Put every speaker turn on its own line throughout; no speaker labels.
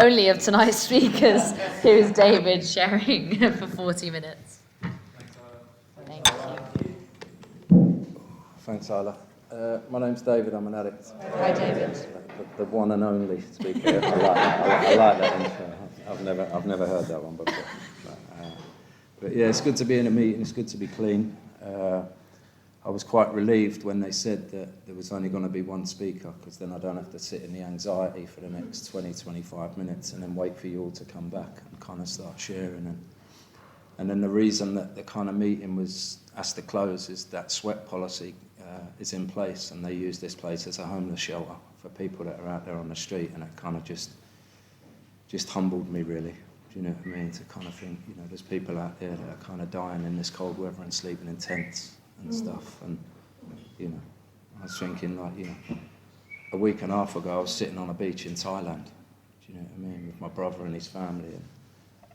only of tonight's speakers. Here's David sharing for 40 minutes. Thank you.
Thanks, Isla. My name's David, I'm an addict.
Hi, David.
The one and only speaker. I like that intro. I've never heard that one before. But yeah, it's good to be in a meeting, it's good to be clean. I was quite relieved when they said that there was only going to be one speaker, because then I don't have to sit in the anxiety for the next 20, 25 minutes and then wait for you all to come back and kind of start sharing. And then the reason that the kind of meeting was asked to close is that sweat policy is in place, and they use this place as a homeless shelter for people that are out there on the street, and it kind of just humbled me, really. Do you know what I mean? To kind of think, you know, there's people out there that are kind of dying in this cold weather and sleeping in tents and stuff. And, you know, I was thinking, like, you know, a week and a half ago I was sitting on a beach in Thailand, do you know what I mean, with my brother and his family, and,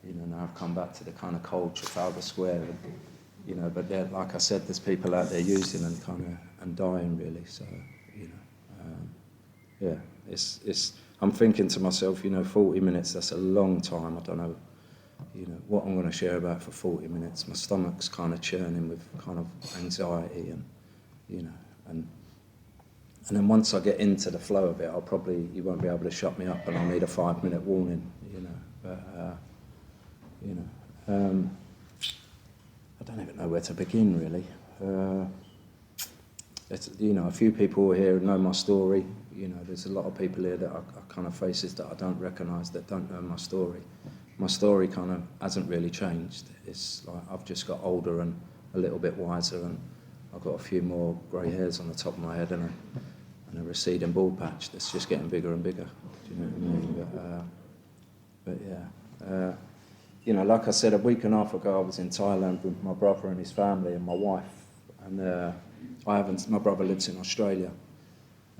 you know, now I've come back to the kind of cold Trafalgar Square, and, you know, but there, like I said, there's people out there using and kind of and dying, really. So, you know, yeah, it's. I'm thinking to myself, you know, 40 minutes, that's a long time. I don't know, you know, what I'm going to share about for 40 minutes. My stomach's kind of churning with kind of anxiety, and, you know, and then once I get into the flow of it, you won't be able to shut me up, and I'll need a 5-minute warning, you know. But, you know, I don't even know where to begin, really. You know, a few people here know my story. You know, there's a lot of people here that are kind of faces that I don't recognise, that don't know my story. My story kind of hasn't really changed. It's like I've just got older and a little bit wiser, and I've got a few more grey hairs on the top of my head and a receding bald patch that's just getting bigger and bigger. Do you know what I mean? But yeah. You know, like I said, a week and a half ago I was in Thailand with my brother and his family and my wife. And my brother lives in Australia.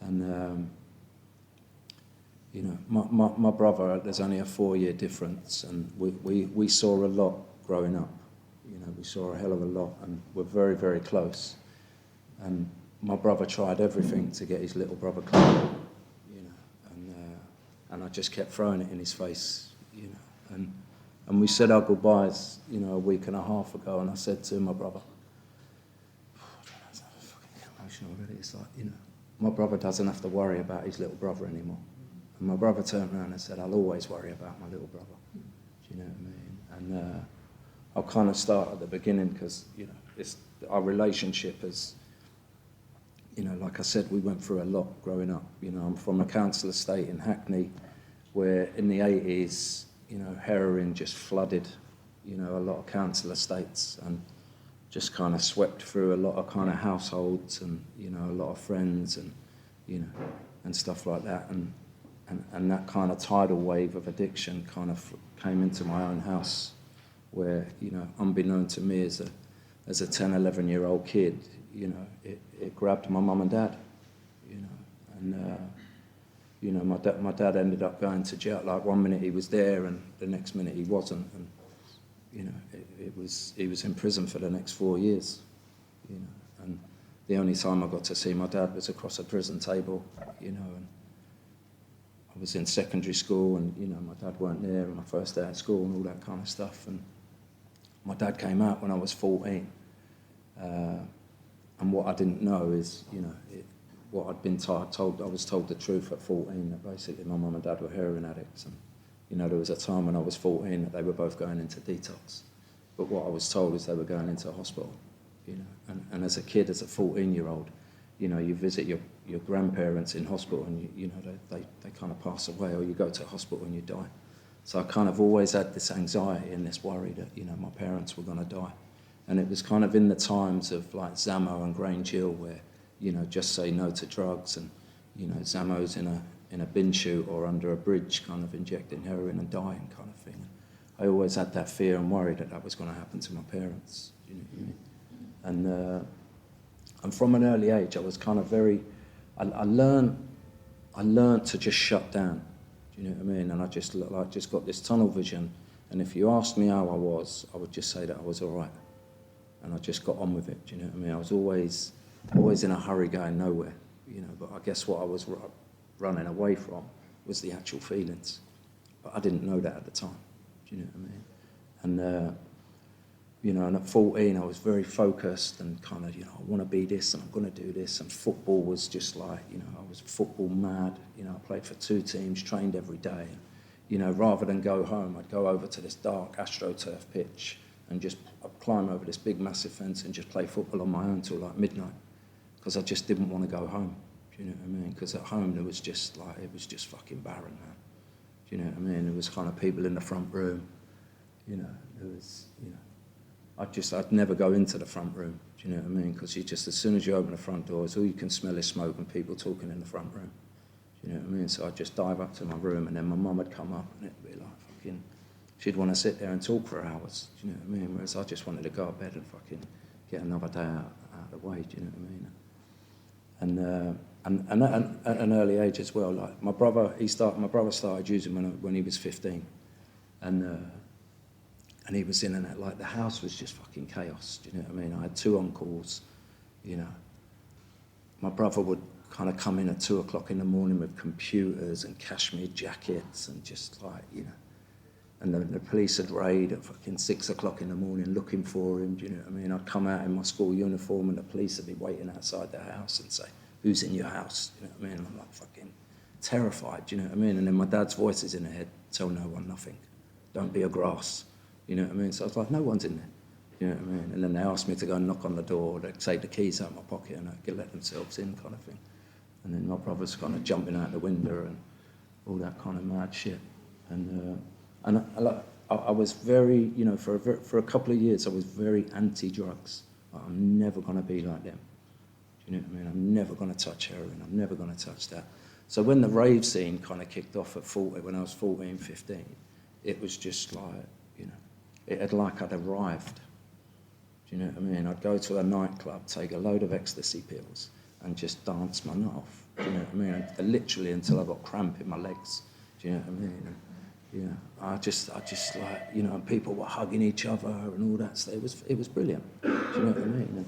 And, you know, my brother, there's only a 4-year difference, and we saw a lot growing up. You know, we saw a hell of a lot, and we're very, very close. And my brother tried everything to get his little brother close, you know, and I just kept throwing it in his face, you know. And we said our goodbyes, you know, a week and a half ago, and I said to my brother, I'm fucking emotional already. It's like, you know, my brother doesn't have to worry about his little brother anymore. And my brother turned around and said, I'll always worry about my little brother. Do you know what I mean? And I'll kind of start at the beginning, because, you know, our relationship is, you know, like I said, we went through a lot growing up. You know, I'm from a council estate in Hackney, where in the 80s, you know, heroin just flooded, you know, a lot of council estates, and just kind of swept through a lot of kind of households, and, you know, a lot of friends, and, you know, and stuff like that. And that kind of tidal wave of addiction kind of came into my own house, where, you know, unbeknown to me as a 10, 11-year-old kid, you know, it grabbed my mum and dad, you know. And, you know, my dad ended up going to jail. Like, one minute he was there and the next minute he wasn't. And, you know, he was in prison for the next 4 years, you know. And the only time I got to see my dad was across a prison table, you know. And I was in secondary school, and, you know, my dad weren't there on my first day at school and all that kind of stuff. And my dad came out when I was 14. And what I didn't know is, you know, what I'd been told, I was told the truth at 14, that basically my mum and dad were heroin addicts. And, you know, there was a time when I was 14 that they were both going into detox. But what I was told is they were going into a hospital, you know. And as a kid, as a 14-year-old, you know, you visit your grandparents in hospital, and, you know, they kind of pass away, or you go to hospital and you die. So I kind of always had this anxiety and this worry that, you know, my parents were going to die. And it was kind of in the times of, like, Zamo and Grange Hill, where, you know, just say no to drugs, and, you know, Zamo's in a bin chute or under a bridge kind of injecting heroin and dying kind of thing. I always had that fear and worry that was going to happen to my parents, you know what I mean? And from an early age, I was kind of I learned to just shut down, do you know what I mean? And I just got this tunnel vision, and if you asked me how I was, I would just say that I was all right. And I just got on with it, do you know what I mean? I was always in a hurry going nowhere, you know, but I guess what I was running away from was the actual feelings. But I didn't know that at the time. Do you know what I mean? And and at 14, I was very focused and kind of, I want to be this and I'm going to do this. And football was just like, I was football mad. I played for 2 teams, trained every day. Rather than go home, I'd go over to this dark AstroTurf pitch and just I'd climb over this big massive fence and just play football on my own till like midnight, because I just didn't want to go home. Do you know what I mean? Because at home it was just fucking barren, man. Do you know what I mean? There was kind of people in the front room. There was, I'd never go into the front room. Do you know what I mean? Because as soon as you open the front doors, all you can smell is smoke and people talking in the front room. Do you know what I mean? So I'd just dive up to my room, and then my mum would come up and it'd be like fucking, she'd want to sit there and talk for hours. Do you know what I mean? Whereas I just wanted to go to bed and fucking get another day out of the way. Do you know what I mean? And at an early age as well, like my brother started using when he was 15, and he was in and out, like the house was just fucking chaos. Do you know what I mean? I had 2 uncles. My brother would kind of come in at 2 o'clock in the morning with computers and cashmere jackets and just like, and then the police would raid at fucking 6 o'clock in the morning looking for him. Do you know what I mean? I'd come out in my school uniform and the police would be waiting outside the house and say, "Who's in your house?" Do you know what I mean? And I'm like fucking terrified. Do you know what I mean? And then my dad's voice is in the head: "Tell no one nothing. Don't be a grass." You know what I mean? So I was like, no one's in there. You know what I mean? And then they asked me to go and knock on the door. They'd take the keys out of my pocket and they'd let themselves in, kind of thing. And then my brother's kind of jumping out the window and all that kind of mad shit. And I was very, for a couple of years, I was very anti-drugs. Like, I'm never going to be like them. Do you know what I mean? I'm never going to touch heroin. I'm never going to touch that. So when the rave scene kind of kicked off at 40, when I was 14, 15, it was just like, it had like I'd arrived. Do you know what I mean? I'd go to a nightclub, take a load of ecstasy pills, and just dance my nut off. Do you know what I mean? And literally until I got cramp in my legs. Do you know what I mean? And, I just like, and people were hugging each other and all that. So it was brilliant. Do you know what I mean?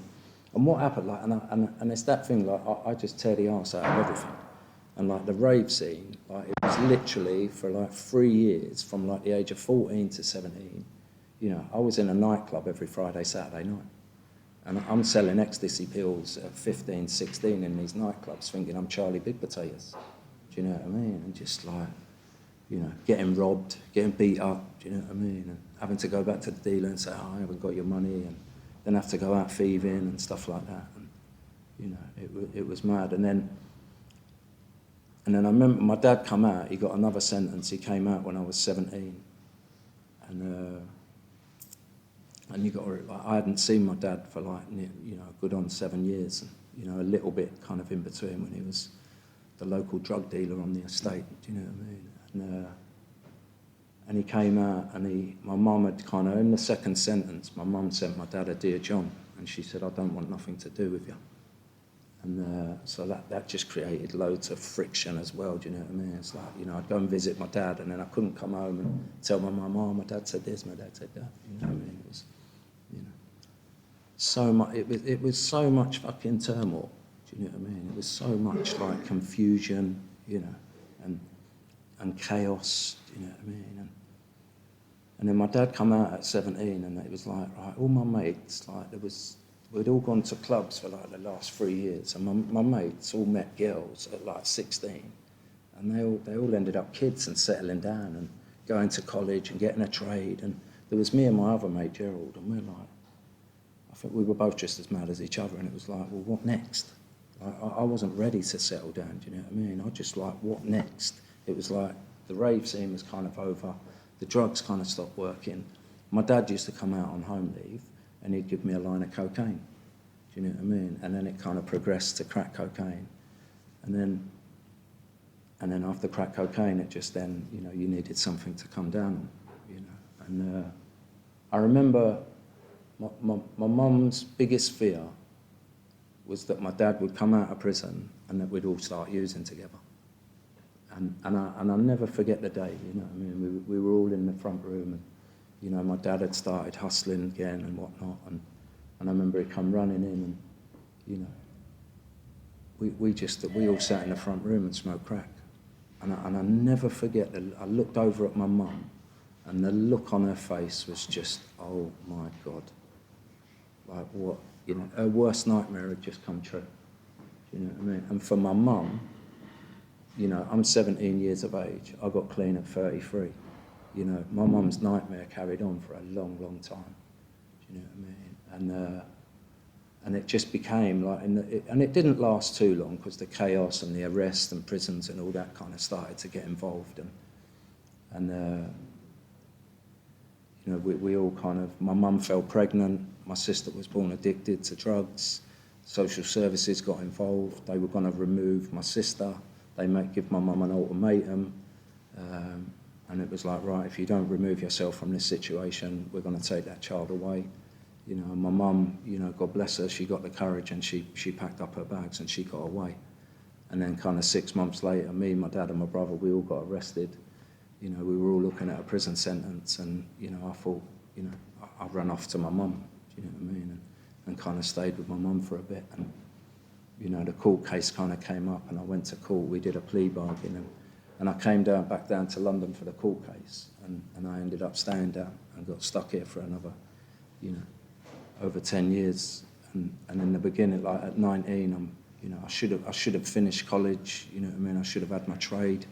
And what happened, like, and it's that thing, like, I just tear the arse out of everything. And like the rave scene, like it was literally for like 3 years, from like the age of 14 to 17. I was in a nightclub every Friday, Saturday night. And I'm selling ecstasy pills at 15, 16 in these nightclubs, thinking I'm Charlie Big Potatoes. Do you know what I mean? And just like, getting robbed, getting beat up, do you know what I mean? And having to go back to the dealer and say, "Oh, I haven't got your money," and then have to go out thieving and stuff like that. And, it was mad. And then I remember my dad come out, he got another sentence. He came out when I was 17. And you got to, like, I hadn't seen my dad for like, good on 7 years, and, a little bit kind of in between when he was the local drug dealer on the estate, do you know what I mean? And he came out, and my mum had kind of, in the second sentence, my mum sent my dad a "Dear John," and she said, "I don't want nothing to do with you." And so that just created loads of friction as well, do you know what I mean? It's like, I'd go and visit my dad, and then I couldn't come home and tell my mum, "Oh, my dad said this, my dad said that," you know what I mean? It was, so much, it was so much fucking turmoil, do you know what I mean? It was so much like confusion, and chaos, do you know what I mean? And then my dad come out at 17, and it was like, right, all my mates, like we'd all gone to clubs for like the last 3 years, and my mates all met girls at like 16, and they all ended up kids and settling down and going to college and getting a trade. And there was me and my other mate Gerald, and we're like, I think we were both just as mad as each other, and it was like, well, what next? Like, I wasn't ready to settle down, do you know what I mean? I just like, what next? It was like the rave scene was kind of over, the drugs kind of stopped working. My dad used to come out on home leave, and he'd give me a line of cocaine, do you know what I mean? And then it kind of progressed to crack cocaine. And then after crack cocaine, it just then, you needed something to come down on, And I remember my mum's biggest fear was that my dad would come out of prison and that we'd all start using together. And I'll never forget the day, you know what I mean? We were all in the front room, and, my dad had started hustling again and whatnot. And I remember he come running in, and, we all sat in the front room and smoked crack. And I never forget, I looked over at my mum, and the look on her face was just, oh my God. Like what, you know, her worst nightmare had just come true. Do you know what I mean? And for my mum, you know, I'm 17 years of age. I got clean at 33. You know, my mum's nightmare carried on for a long, long time. Do you know what I mean? And it just became like, and it didn't last too long because the chaos and the arrests and prisons and all that kind of started to get involved. And you know, we all kind of, my mum fell pregnant, my sister was born addicted to drugs, social services got involved, they were going to remove my sister, they might give my mum an ultimatum, and it was like, right, if you don't remove yourself from this situation, we're going to take that child away. You know, and my mum, you know, God bless her, she got the courage and she packed up her bags and she got away. And then kind of 6 months later, me, my dad and my brother, we all got arrested. You know, we were all looking at a prison sentence and, you know, I thought, you know, I'd run off to my mum, do you know what I mean? And kind of stayed with my mum for a bit. And, you know, the court case kind of came up and I went to court, we did a plea bargain and I came back down to London for the court case and I ended up staying down and got stuck here for another, you know, over 10 years. And in the beginning, like at 19, you know, I should have finished college, you know what I mean? I should have had my trade.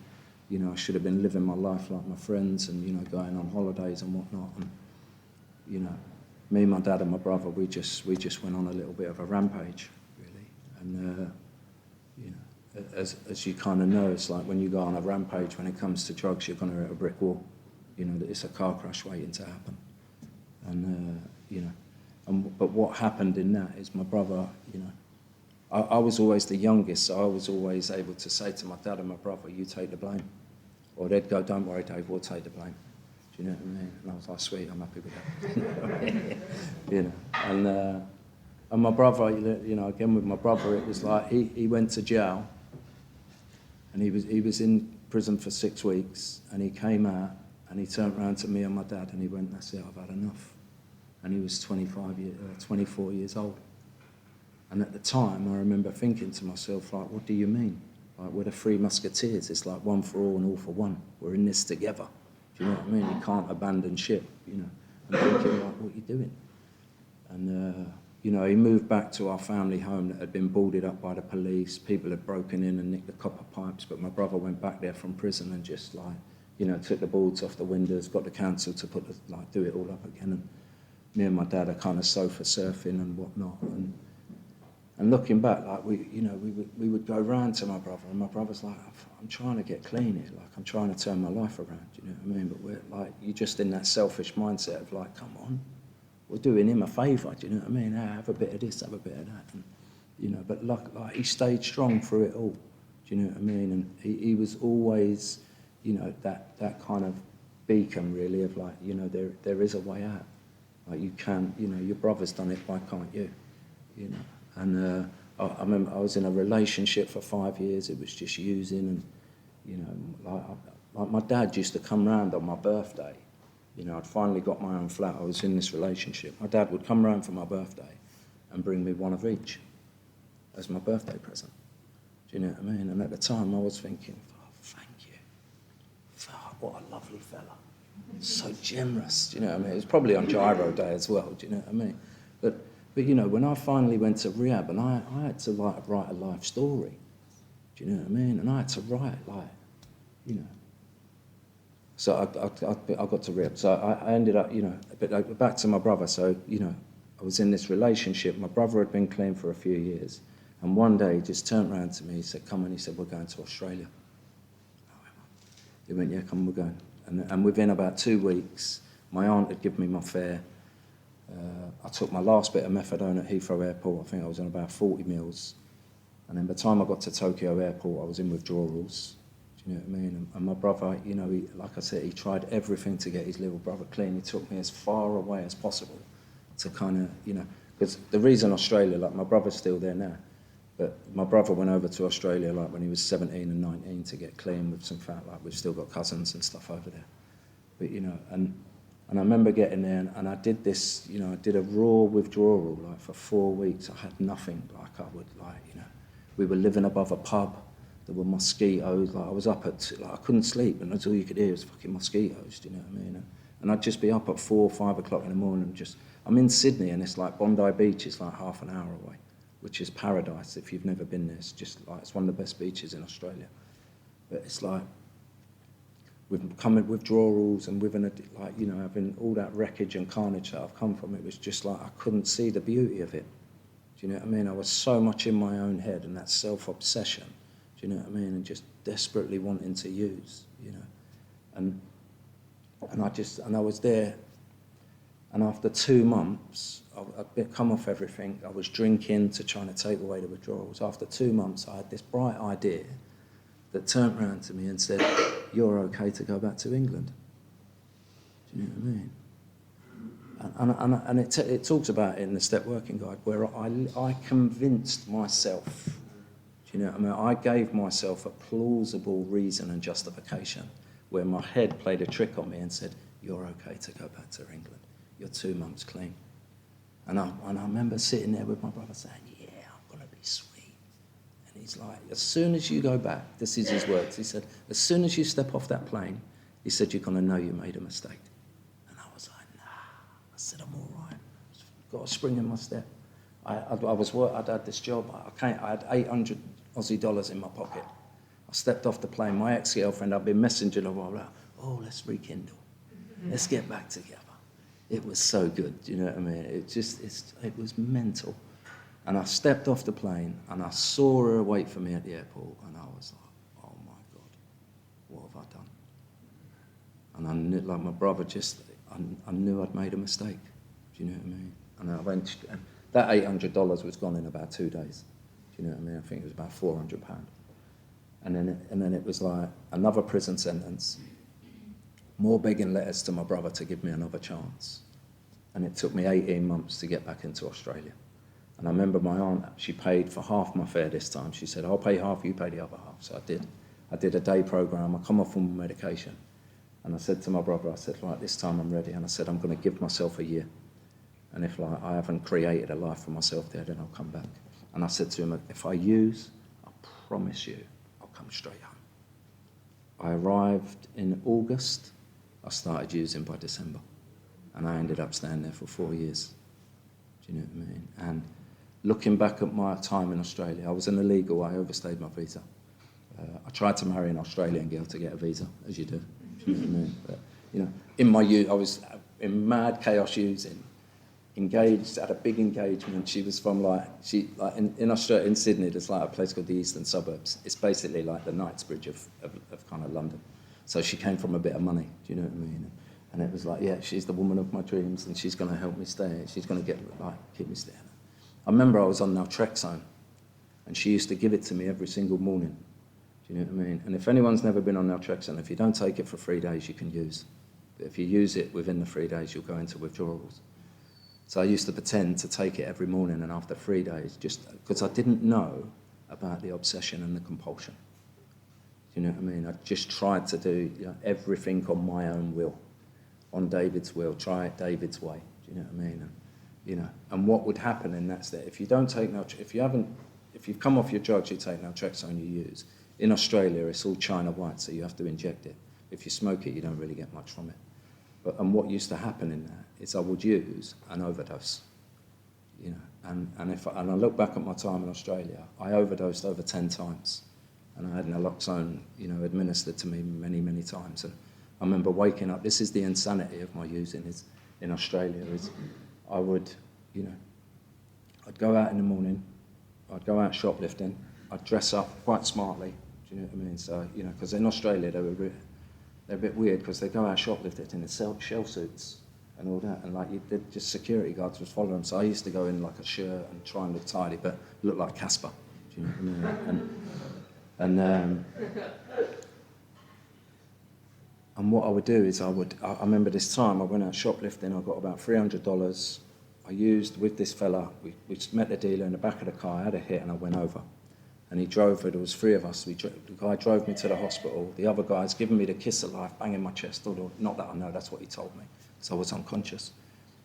You know, I should have been living my life like my friends and, you know, going on holidays and whatnot. And, you know, me, my dad and my brother, we just went on a little bit of a rampage, really. And, you know, as you kind of know, it's like when you go on a rampage, when it comes to drugs, you're going to hit a brick wall. You know, that it's a car crash waiting to happen. And, you know, but what happened in that is my brother, you know, I was always the youngest, so I was always able to say to my dad and my brother, you take the blame. Or they'd go, don't worry, Dave, we'll take the blame. Do you know what I mean? And I was like, sweet, I'm happy with that. You know, and my brother, you know, again with my brother, it was like he went to jail and he was in prison for 6 weeks and he came out and he turned around to me and my dad and he went, that's it, I've had enough. And he was 24 years old. And at the time, I remember thinking to myself, like, what do you mean? Like, we're the Three Musketeers. It's like one for all and all for one. We're in this together. Do you know what I mean? You can't abandon ship, you know. And thinking, like, what are you doing? And, you know, he moved back to our family home that had been boarded up by the police. People had broken in and nicked the copper pipes. But my brother went back there from prison and just, like, you know, took the boards off the windows, got the council to do it all up again. And me and my dad are kind of sofa surfing and whatnot. And looking back, like we would go round to my brother, and my brother's like, I'm trying to get clean here, like I'm trying to turn my life around, you know what I mean? But we're like, you're just in that selfish mindset of like, come on, we're doing him a favour, do you know what I mean? Have a bit of this, have a bit of that, and, you know. But like he stayed strong through it all, do you know what I mean? And he was always, you know, that kind of beacon really of like, you know, there is a way out. Like you can, you know, your brother's done it, why can't you? You know. And I remember I was in a relationship for 5 years. It was just using, and you know, like my dad used to come round on my birthday. You know, I'd finally got my own flat. I was in this relationship. My dad would come round for my birthday and bring me one of each as my birthday present. Do you know what I mean? And at the time, I was thinking, oh, thank you. Oh, what a lovely fella. So generous. Do you know what I mean? It was probably on Gyro Day as well. Do you know what I mean? But you know, when I finally went to rehab and I had to write a life story, do you know what I mean? And I had to write like, you know. So I got to rehab. So I ended up, you know, but back to my brother. So, you know, I was in this relationship. My brother had been clean for a few years. And one day he just turned around to me, he said, come on, he said, we're going to Australia. He went, yeah, come on, we're going. And within about 2 weeks, my aunt had given me my fare. I took my last bit of methadone at Heathrow Airport. I think I was on about 40 mils. And then by the time I got to Tokyo Airport, I was in withdrawals. Do you know what I mean? And my brother, you know, like I said, he tried everything to get his little brother clean. He took me as far away as possible to kind of, you know, because the reason Australia, like my brother's still there now, but my brother went over to Australia like when he was 17 and 19 to get clean with some fat, like we've still got cousins and stuff over there. But, you know, and I remember getting there and I did this, you know, I did a raw withdrawal, like for 4 weeks. I had nothing, like I would, like, you know, we were living above a pub. There were mosquitoes. Like I was up at, like I couldn't sleep, and that's all you could hear was fucking mosquitoes. Do you know what I mean? And I'd just be up at 4 or 5 o'clock in the morning. I'm in Sydney, and it's like Bondi Beach is like half an hour away, which is paradise if you've never been there. It's just like it's one of the best beaches in Australia. But it's like with coming withdrawals and with having all that wreckage and carnage that I've come from, it was just like I couldn't see the beauty of it. Do you know what I mean? I was so much in my own head and that self-obsession. Do you know what I mean? And just desperately wanting to use, and I was there, and after 2 months, I'd come off everything. I was drinking to try to take away the withdrawals. After 2 months, I had this bright idea that turned around to me and said, "You're okay to go back to England." Do you know what I mean? And it talks about it in the Step Working Guide, where I convinced myself. Do you know what I mean? I gave myself a plausible reason and justification, where my head played a trick on me and said, "You're okay to go back to England. You're 2 months clean." And I remember sitting there with my brother saying, "Yeah, I'm going to be sweet." And he's like, "As soon as you go back," this is his words, he said, "as soon as you step off that plane," he said, "you're going to know you made a mistake." And I was like, "Nah." I said, "I'm all right. Got a spring in my step." I'd had this job. I had 800 Aussie dollars in my pocket. I stepped off the plane. My ex-girlfriend, I'd been messaging her all that. "Oh, let's rekindle. Let's get back together." It was so good, do you know what I mean? It was mental. And I stepped off the plane and I saw her wait for me at the airport, and I was like, "Oh my God, what have I done?" And I knew, like my brother, I knew I'd made a mistake. Do you know what I mean? And I went, and that $800 was gone in about 2 days. Do you know what I mean? I think it was about £400. And then it was like another prison sentence, more begging letters to my brother to give me another chance. And it took me 18 months to get back into Australia. And I remember my aunt, she paid for half my fare this time. She said, "I'll pay half, you pay the other half." So I did. I did a day program. I come off from medication. And I said to my brother, I said, "Right, this time I'm ready." And I said, "I'm going to give myself a year. And if I haven't created a life for myself there, then I'll come back." And I said to him, "If I use, I promise you, I'll come straight home." I arrived in August. I started using by December. And I ended up staying there for 4 years. Do you know what I mean? And looking back at my time in Australia, I was an illegal. I overstayed my visa. I tried to marry an Australian girl to get a visa, as you do. Do you know what I mean? But, in my youth, I was in mad chaos using. Engaged, had a big engagement. She was from in Australia, in Sydney, there's like a place called the Eastern Suburbs. It's basically like the Knightsbridge of kind of London. So she came from a bit of money, do you know what I mean? And it was like, yeah, she's the woman of my dreams, and she's going to help me stay. She's going to keep me staying. I remember I was on naltrexone, and she used to give it to me every single morning. Do you know what I mean? And if anyone's never been on naltrexone, if you don't take it for 3 days, you can use. But if you use it within the 3 days, you'll go into withdrawals. So I used to pretend to take it every morning, and after 3 days, just because I didn't know about the obsession and the compulsion. Do you know what I mean? I just tried to do everything on my own will, on David's will, try it David's way. Do you know what I mean? And, and what would happen in that state, if you don't take if you've come off your drugs, you take naltrexone, you use. In Australia, it's all China white, so you have to inject it. If you smoke it, you don't really get much from it. And what used to happen in that is I would use an overdose, and I look back at my time in Australia, I overdosed over 10 times, and I had naloxone, administered to me many, many times. And I remember waking up. This is the insanity of my using is in Australia. Is I would, I'd go out in the morning, I'd go out shoplifting, I'd dress up quite smartly. Do you know what I mean? So because in Australia they're a bit weird because they go out shoplifting in shell suits and all that, and just security guards would follow them. So I used to go in like a shirt and try and look tidy, but look like Casper. Do you know what I mean? And what I would do is I remember this time I went out shoplifting. I got about $300. I used with this fella. We met the dealer in the back of the car. I had a hit and I went over. And he drove her. There was 3 of us. The guy drove me to the hospital. The other guy's giving me the kiss of life, banging my chest. Not that I know, that's what he told me. So I was unconscious.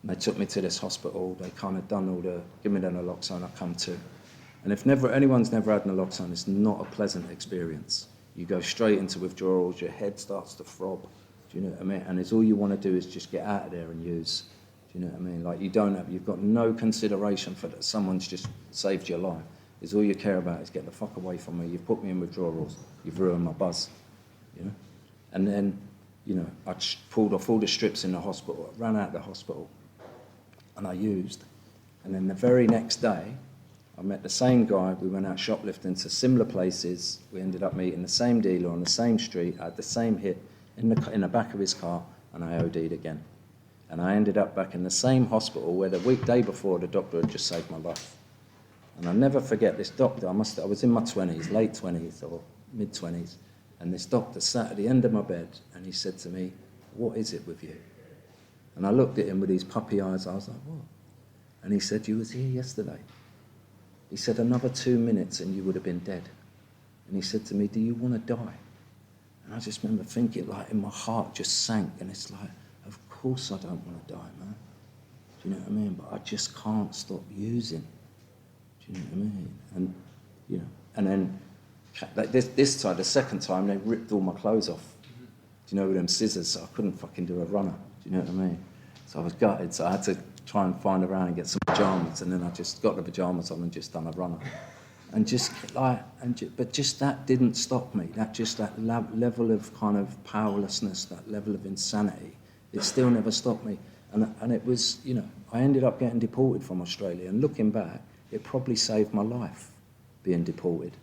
And they took me to this hospital. They kind of give me the naloxone. I come to. And if anyone's never had naloxone, it's not a pleasant experience. You go straight into withdrawals, your head starts to throb, do you know what I mean? And it's all you want to do is just get out of there and use, do you know what I mean? Like you've got no consideration for that someone's just saved your life. It's all you care about is get the fuck away from me. You've put me in withdrawals. You've ruined my buzz, you know? And then, you know, I pulled off all the strips in the hospital. I ran out of the hospital and I used. And then the very next day, I met the same guy. We went out shoplifting to similar places. We ended up meeting the same dealer on the same street. I had the same hit in the back of his car, and I OD'd again. And I ended up back in the same hospital where the day before the doctor had just saved my life. And I'll never forget this doctor. I was in my 20s, late 20s or mid 20s, and this doctor sat at the end of my bed and he said to me, "What is it with you?" And I looked at him with these puppy eyes. I was like, "What?" And he said, "You was here yesterday." He said, "Another 2 minutes and you would have been dead." And he said to me, "Do you want to die?" And I just remember thinking, like, in my heart just sank. And it's like, of course I don't want to die, man. Do you know what I mean? But I just can't stop using. Do you know what I mean? And, you know, and then like this time, the second time, they ripped all my clothes off. Do you know, with them scissors? So I couldn't fucking do a runner. Do you know what I mean? So I was gutted. So I had to try and find around and get some pajamas, and then I just got the pajamas on and just done a runner. And just like, but just that didn't stop me. That level of kind of powerlessness, that level of insanity, it still never stopped me. And it was, you know, I ended up getting deported from Australia. And looking back, it probably saved my life, being deported.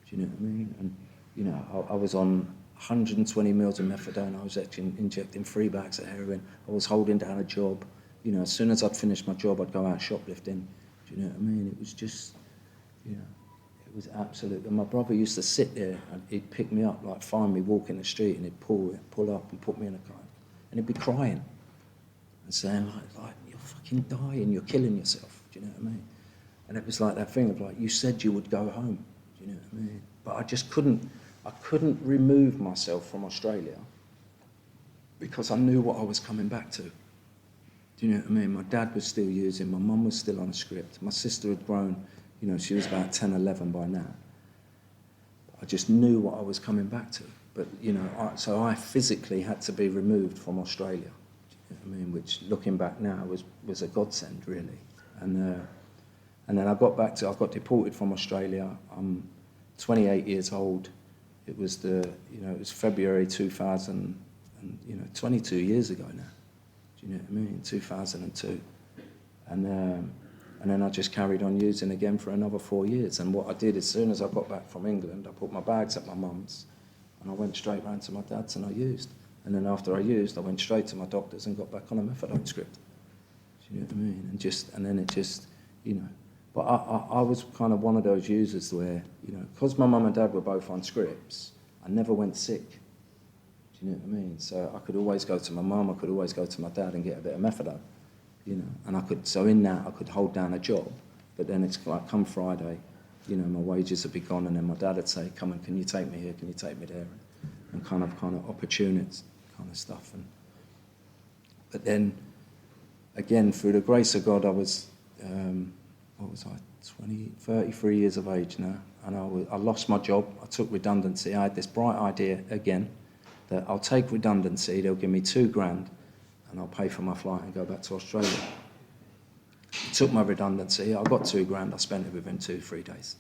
Do you know what I mean? And, you know, I was on 120 mils of methadone. I was actually injecting 3 bags of heroin. I was holding down a job. You know, as soon as I'd finished my job, I'd go out shoplifting. Do you know what I mean? It was just, you know, it was absolute. And my brother used to sit there and he'd pick me up, like find me walking the street, and he'd pull up and put me in a car. And he'd be crying and saying, like, "You're fucking dying, you're killing yourself." Do you know what I mean? And it was like that thing of like, you said you would go home. Do you know what I mean? But I just couldn't remove myself from Australia because I knew what I was coming back to. Do you know what I mean? My dad was still using, my mum was still on a script. My sister had grown, you know, she was about 10, 11 by now. I just knew what I was coming back to. But, you know, so I physically had to be removed from Australia. Do you know what I mean? Which, looking back now, was a godsend, really. And then I got deported from Australia. I'm 28 years old. It was it was February 2000, and, you know, 22 years ago now. Do you know what I mean? 2002. And then I just carried on using again for another 4 years. And what I did, as soon as I got back from England, I put my bags at my mum's and I went straight round to my dad's and I used. And then after I used, I went straight to my doctor's and got back on a methadone script. Do you know what I mean? And then it just, you know. But I was kind of one of those users where, you know, because my mum and dad were both on scripts, I never went sick. Do you know what I mean? So I could always go to my mum, I could always go to my dad and get a bit of methadone, you know. And I could hold down a job. But then it's like, come Friday, you know, my wages would be gone, and then my dad would say, "Come on, can you take me here? Can you take me there?" And kind of opportunities, kind of stuff. But then, again, through the grace of God, I was, 33 years of age now, and I lost my job. I took redundancy. I had this bright idea again that I'll take redundancy. They'll give me $2,000, and I'll pay for my flight and go back to Australia. I took my redundancy. I got $2,000. I spent it within 2-3 days.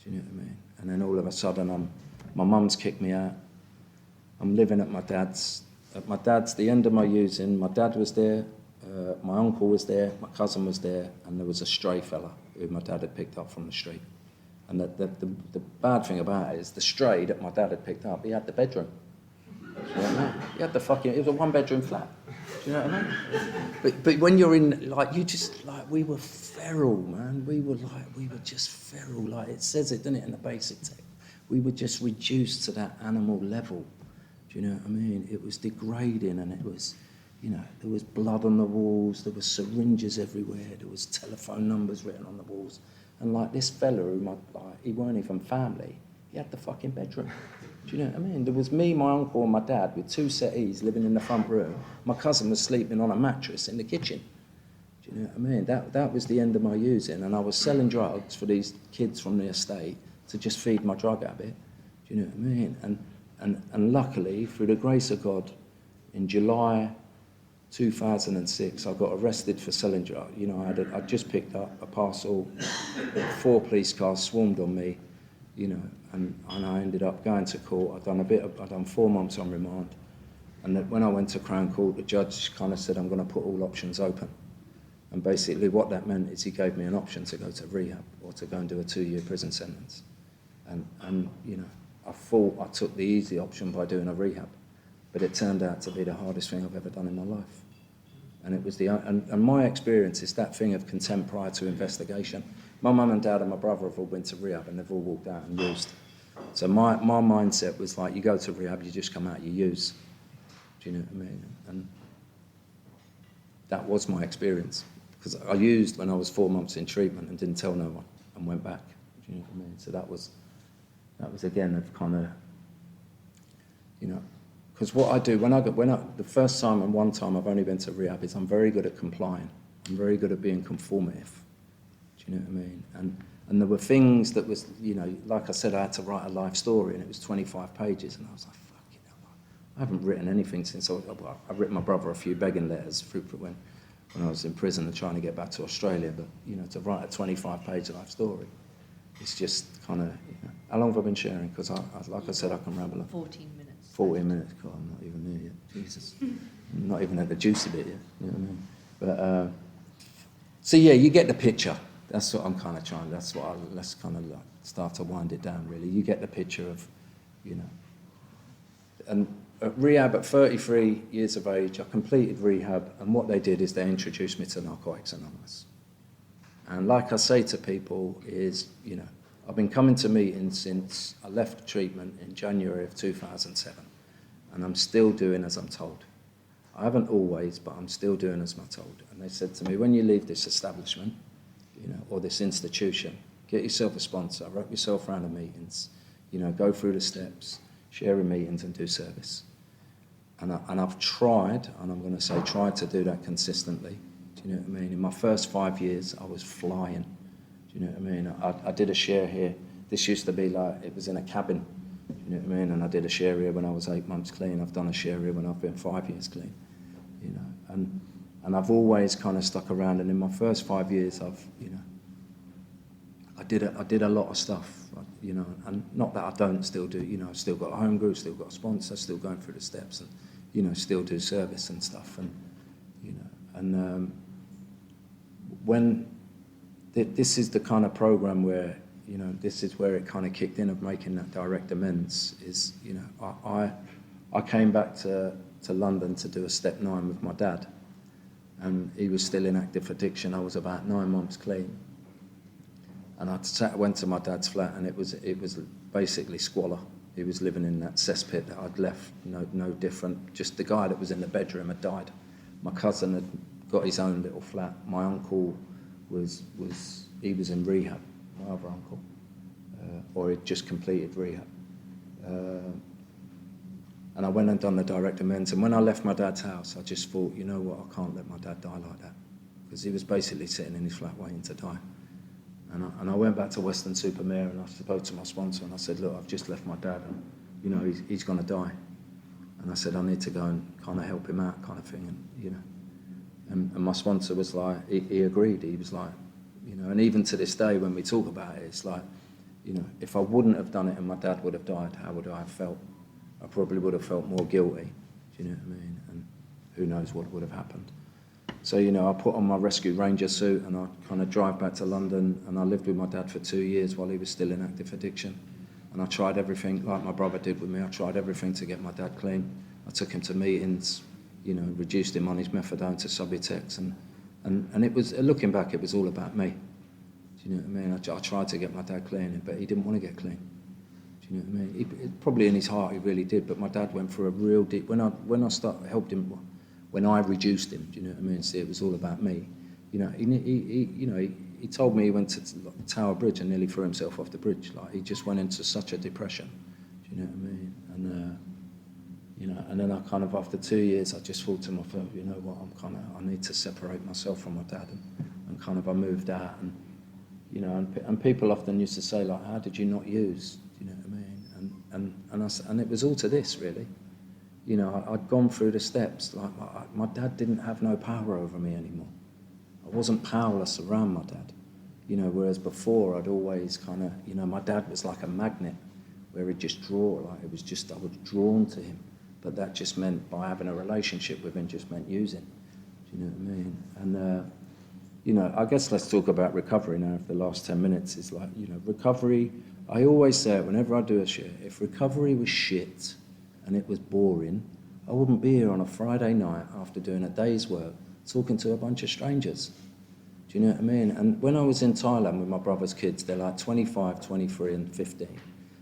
Do you know what I mean? And then all of a sudden, my mum's kicked me out. I'm living at my dad's. At my dad's, the end of my using, my dad was there, my uncle was there, my cousin was there, and there was a stray fella who my dad had picked up from the street. And the bad thing about it is the stray that my dad had picked up, he had the bedroom. Do you know what I mean? He had it was a 1-bedroom flat. Do you know what I mean? But when you're in, like, you just, like, we were feral, man. We were just feral. Like, it says it, doesn't it, in the basic text? We were just reduced to that animal level. Do you know what I mean? It was degrading, and it was, you know, there was blood on the walls, there was syringes everywhere, there was telephone numbers written on the walls. And like this fella he weren't even family, he had the fucking bedroom. Do you know what I mean? There was me, my uncle and my dad with 2 settees living in the front room. My cousin was sleeping on a mattress in the kitchen. Do Do you know what I mean? That was the end of my using, and I was selling drugs for these kids from the estate to just feed my drug habit. Do you know what I mean? And luckily, through the grace of God, in July 2006, I got arrested for selling drugs. You know, I'd just picked up a parcel, 4 police cars swarmed on me, you know, and I ended up going to court. I'd done 4 months on remand, and then when I went to Crown Court, the judge kind of said, I'm going to put all options open. And basically what that meant is he gave me an option to go to rehab or to go and do a 2-year prison sentence. And you know, I thought I took the easy option by doing a rehab, but it turned out to be the hardest thing I've ever done in my life. And it was and my experience is that thing of contempt prior to investigation. My mum and dad and my brother have all been to rehab and they've all walked out and used. So my mindset was like, you go to rehab, you just come out, you use. Do you know what I mean? And that was my experience. Because I used when I was 4 months in treatment and didn't tell no one and went back. Do you know what I mean? So that was again of kind of, you know, because what I do the first time and one time I've only been to rehab is I'm very good at complying. I'm very good at being conformative. Do you know what I mean? And there were things that was, you know, like I said, I had to write a life story and it was 25 pages and I was like, fuck it, I haven't written anything since I've written my brother a few begging letters when I was in prison and trying to get back to Australia, but you know, to write a 25-page life story, it's just kind of, you know, how long have I been sharing? Because like I said, I can ramble on.
14 minutes.
14 minutes, God, I'm not even there yet, Jesus. I'm not even at the juicy bit yet, you know what I mean? But, so yeah, you get the picture. That's what I'm kind of trying, let's kind of like start to wind it down really. You get the picture of, you know, and at rehab at 33 years of age, I completed rehab, and what they did is they introduced me to Narcotics Anonymous. And like I say to people is, you know, I've been coming to meetings since I left treatment in January of 2007, and I'm still doing as I'm told. I haven't always, but I'm still doing as I'm told. And they said to me, when you leave this establishment, you know, or this institution, get yourself a sponsor, wrap yourself around the meetings, you know, go through the steps, share in meetings and do service. And I've tried, and I'm going to say tried to do that consistently. Do you know what I mean? In my first 5 years, I was flying. Do you know what I mean? I did a share here. This used to be like, it was in a cabin. Do you know what I mean? And I did a share here when I was 8 months clean. I've done a share here when I've been 5 years clean. You know, and I've always kind of stuck around. And in my first 5 years, I did a lot of stuff. You know, and not that I don't still do. You know, I've still got a home group, still got a sponsor, still going through the steps, and you know, still do service and stuff. And you know, and when this is the kind of program where, you know, this is where it kind of kicked in of making that direct amends. Is, you know, I came back to London to do a step 9 with my dad, and he was still in active addiction. I was about 9 months clean. And I went to my dad's flat, and it was basically squalor. He was living in that cesspit that I'd left, no different. Just the guy that was in the bedroom had died. My cousin had got his own little flat. My uncle was in rehab. My other uncle, or he'd just completed rehab. And I went and done the direct amends. And when I left my dad's house, I just thought, you know what, I can't let my dad die like that, because he was basically sitting in his flat waiting to die. And I went back to Weston-super-Mare and I spoke to my sponsor and I said, look, I've just left my dad and, you know, he's going to die. And I said, I need to go and kind of help him out kind of thing. And, you know, and my sponsor was like, he agreed. He was like, you know, and even to this day when we talk about it, it's like, you know, if I wouldn't have done it and my dad would have died, how would I have felt? I probably would have felt more guilty. Do you know what I mean? And who knows what would have happened. So, you know, I put on my Rescue Ranger suit and I kind of drive back to London, and I lived with my dad for 2 years while he was still in active addiction. And I tried everything, like my brother did with me, I tried everything to get my dad clean. I took him to meetings, you know, reduced him on his methadone to Subutex, and it was, looking back, it was all about me. Do you know what I mean? I tried to get my dad clean, but he didn't want to get clean. Do you know what I mean? Probably in his heart he really did, but my dad went through a real deep, when I helped him, when I reduced him, do you know what I mean? See, it was all about me. You know, he told me he went to Tower Bridge and nearly threw himself off the bridge. Like, he just went into such a depression. Do you know what I mean? And you know, and then I kind of, after 2 years, I just thought to myself, you know what, I need to separate myself from my dad, and kind of I moved out, and, you know, and people often used to say, like, how did you not use, you know what I mean, and it was all to this, really. You know, I'd gone through the steps, like, my dad didn't have no power over me anymore. I wasn't powerless around my dad, you know, whereas before I'd always kind of, you know, my dad was like a magnet, where he'd just draw, like, it was just, I was drawn to him. But that just meant, by having a relationship with him, just meant using. Do you know what I mean? And, you know, I guess let's talk about recovery now. If the last 10 minutes is like, you know, recovery, I always say it whenever I do a shit, if recovery was shit and it was boring, I wouldn't be here on a Friday night after doing a day's work talking to a bunch of strangers. Do you know what I mean? And when I was in Thailand with my brother's kids, they're like 25, 23 and 15.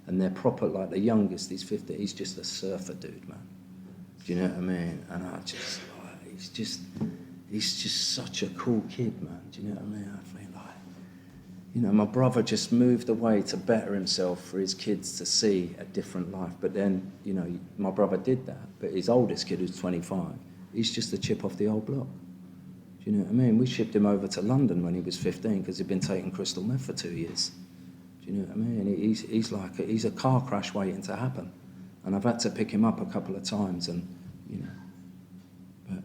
And they're proper, like the youngest, he's 50, he's just a surfer dude, man. Do you know what I mean? And I just, like, he's just such a cool kid, man. Do you know what I mean? I feel like, you know, my brother just moved away to better himself for his kids to see a different life. But then, you know, my brother did that. But his oldest kid, who's 25, he's just a chip off the old block. Do you know what I mean? We shipped him over to London when he was 15 because he'd been taking crystal meth for 2 years. Do you know what I mean? He's a car crash waiting to happen. And I've had to pick him up a couple of times, and, you know, but,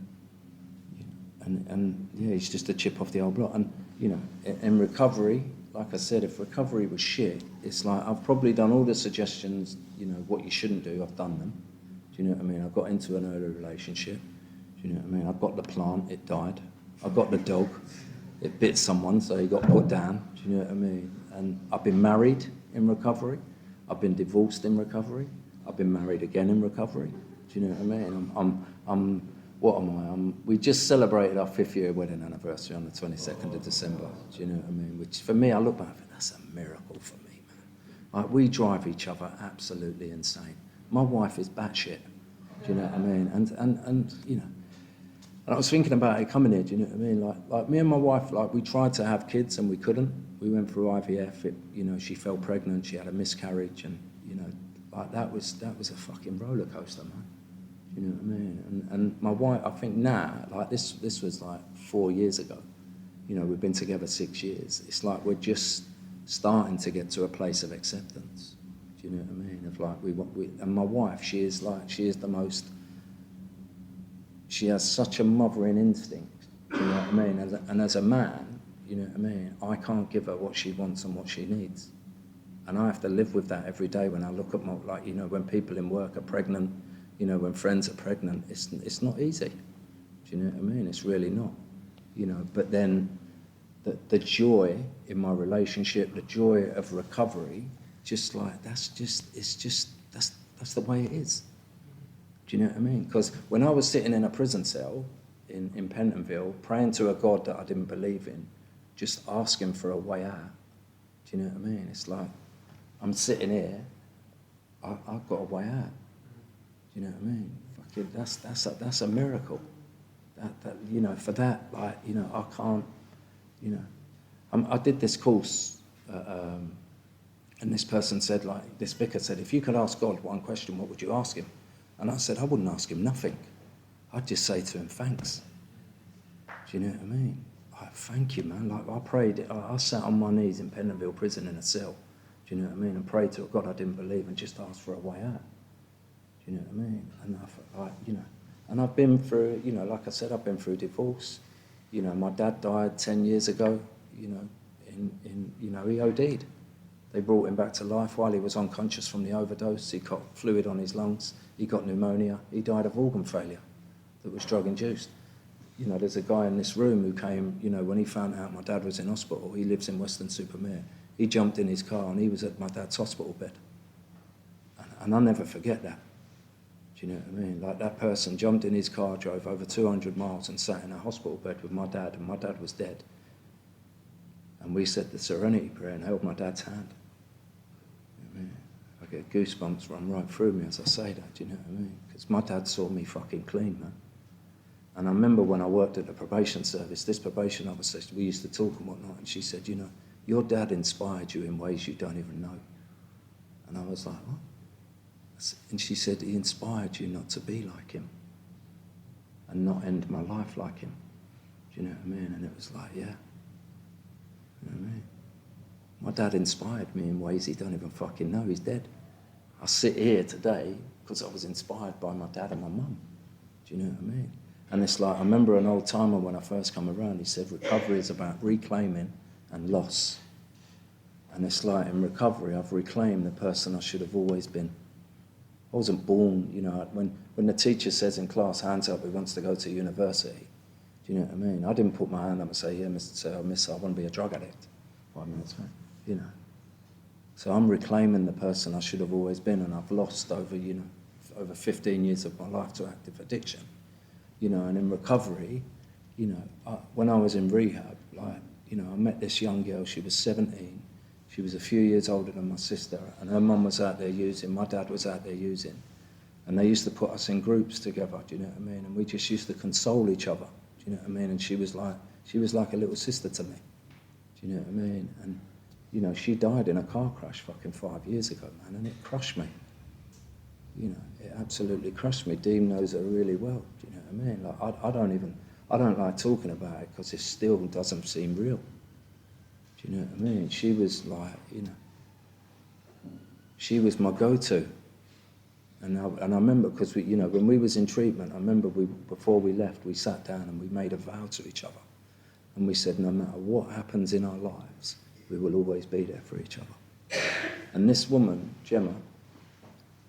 you know, and yeah, he's just a chip off the old block. And, you know, in recovery, like I said, if recovery was shit, it's like I've probably done all the suggestions, you know, what you shouldn't do, I've done them. Do you know what I mean? I got into an early relationship. Do you know what I mean? I got the plant, it died. I got the dog, it bit someone, so he got put down. Do you know what I mean? And I've been married in recovery. I've been divorced in recovery. I've been married again in recovery. Do you know what I mean? What am I? We just celebrated our 5th year wedding anniversary on the 22nd of December. Do you know what I mean? Which, for me, I look back and think, that's a miracle for me, man. Like, we drive each other absolutely insane. My wife is batshit. Do you know what I mean? And you know, and I was thinking about it coming here, do you know what I mean? Like me and my wife, like, we tried to have kids and we couldn't. We went through IVF, you know, she fell pregnant, she had a miscarriage, and, you know, like, that was a fucking roller coaster, man. Do you know what I mean? And my wife, I think now, like, this was like 4 years ago. You know, we've been together 6 years. It's like we're just starting to get to a place of acceptance. Do you know what I mean? Of like, and my wife, she is the most, she has such a mothering instinct, do you know what I mean? And as a man, you know what I mean, I can't give her what she wants and what she needs. And I have to live with that every day when I look at my, like, you know, when people in work are pregnant, you know, when friends are pregnant, it's not easy. Do you know what I mean? It's really not. You know, but then the joy in my relationship, the joy of recovery, just like, that's the way it is. Do you know what I mean? Because when I was sitting in a prison cell in Pentonville, praying to a God that I didn't believe in, just asking for a way out, do you know what I mean? It's like, I'm sitting here, I've got a way out. Do you know what I mean? Fucking, that's a miracle. That you know, for that, like, you know, I can't, you know. I did this course, and this person said, like, this vicar said, if you could ask God one question, what would you ask him? And I said, I wouldn't ask him nothing. I'd just say to him, thanks. Do you know what I mean? Like, thank you, man. Like, I prayed, I sat on my knees in Pentonville prison in a cell. Do you know what I mean? And prayed to a God I didn't believe and just asked for a way out. Do you know what I mean? And you know, and I've been through, you know, like I said, I've been through divorce. You know, my dad died 10 years ago, you know, you know, he OD'd. They brought him back to life while he was unconscious from the overdose. He got fluid on his lungs. He got pneumonia. He died of organ failure that was drug-induced. You know, there's a guy in this room who came, you know, when he found out my dad was in hospital, he lives in Weston-super-Mare. He jumped in his car and he was at my dad's hospital bed. And I'll never forget that. Do you know what I mean? Like, that person jumped in his car, drove over 200 miles and sat in a hospital bed with my dad, and my dad was dead. And we said the Serenity Prayer and held my dad's hand. You know what I mean? I get goosebumps run right through me as I say that, do you know what I mean? Because my dad saw me fucking clean, man. And I remember when I worked at the probation service, this probation officer, we used to talk and whatnot, and she said, you know, your dad inspired you in ways you don't even know. And I was like, what? And she said, he inspired you not to be like him and not end my life like him. Do you know what I mean? And it was like, yeah. You know what I mean? My dad inspired me in ways he don't even fucking know. He's dead. I sit here today because I was inspired by my dad and my mum. Do you know what I mean? And it's like, I remember an old timer when I first come around, he said, recovery is about reclaiming and loss. And it's like, in recovery, I've reclaimed the person I should have always been. I wasn't born, you know, when the teacher says in class, hands up, who wants to go to university, do you know what I mean? I didn't put my hand up and say, yeah, miss, I want to be a drug addict. 5 minutes, you know. So I'm reclaiming the person I should have always been, and I've lost over 15 years of my life to active addiction. You know, and in recovery, you know, when I was in rehab, like, you know, I met this young girl, she was 17, she was a few years older than my sister, and her mum was out there using, my dad was out there using, and they used to put us in groups together, do you know what I mean? And we just used to console each other, do you know what I mean? And she was like a little sister to me, do you know what I mean? And, you know, she died in a car crash fucking 5 years ago, man, and it crushed me. You know, it absolutely crushed me. Dean knows her really well, do you know what I mean? Like, I don't like talking about it because it still doesn't seem real. Do you know what I mean? She was like, you know, she was my go-to. And I remember, because we, you know, when we was in treatment, I remember before we left, we sat down and we made a vow to each other. And we said, no matter what happens in our lives, we will always be there for each other. And this woman, Gemma,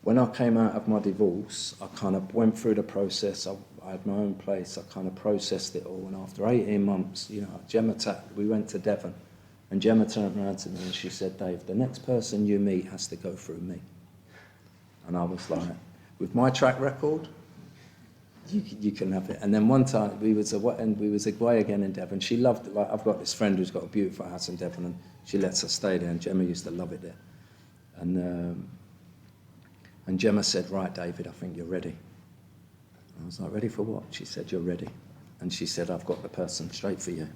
when I came out of my divorce, I kind of went through the process. I had my own place. I kind of processed it all. And after 18 months, you know, we went to Devon. And Gemma turned around to me and she said, Dave, the next person you meet has to go through me. And I was like, with my track record, you can have it. And then one time we was away again in Devon. She loved it. Like, I've got this friend who's got a beautiful house in Devon, and she lets us stay there. And Gemma used to love it there. And Gemma said, right, David, I think you're ready. And I was like, ready for what? She said, you're ready. And she said, I've got the person straight for you.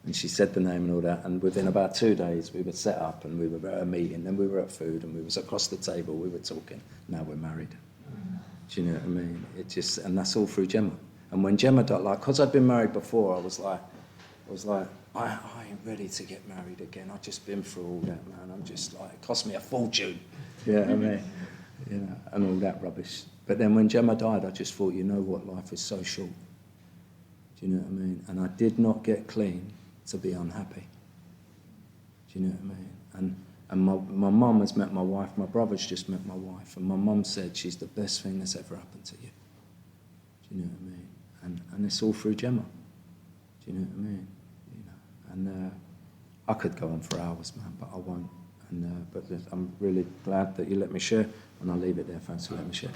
And she said the name and all that. And within about 2 days, we were set up and we were at a meeting. Then we were at food and we was across the table. We were talking. Now we're married. Do you know what I mean? And that's all through Gemma. And when Gemma died, like, because I'd been married before, I was like, I ain't ready to get married again. I've just been through all that, man. I'm just like, it cost me a fortune. You know what I mean? You know, and all that rubbish. But then when Gemma died, I just thought, you know what, life is so short. Do you know what I mean? And I did not get clean to be unhappy. Do you know what I mean? And my mum has met my wife, my brother's just met my wife, and my mum said she's the best thing that's ever happened to you. Do you know what I mean? And it's all through Gemma. Do you know what I mean? You know, and I could go on for hours, man, but I won't. But I'm really glad that you let me share, and I'll leave it there. Thanks for letting me share.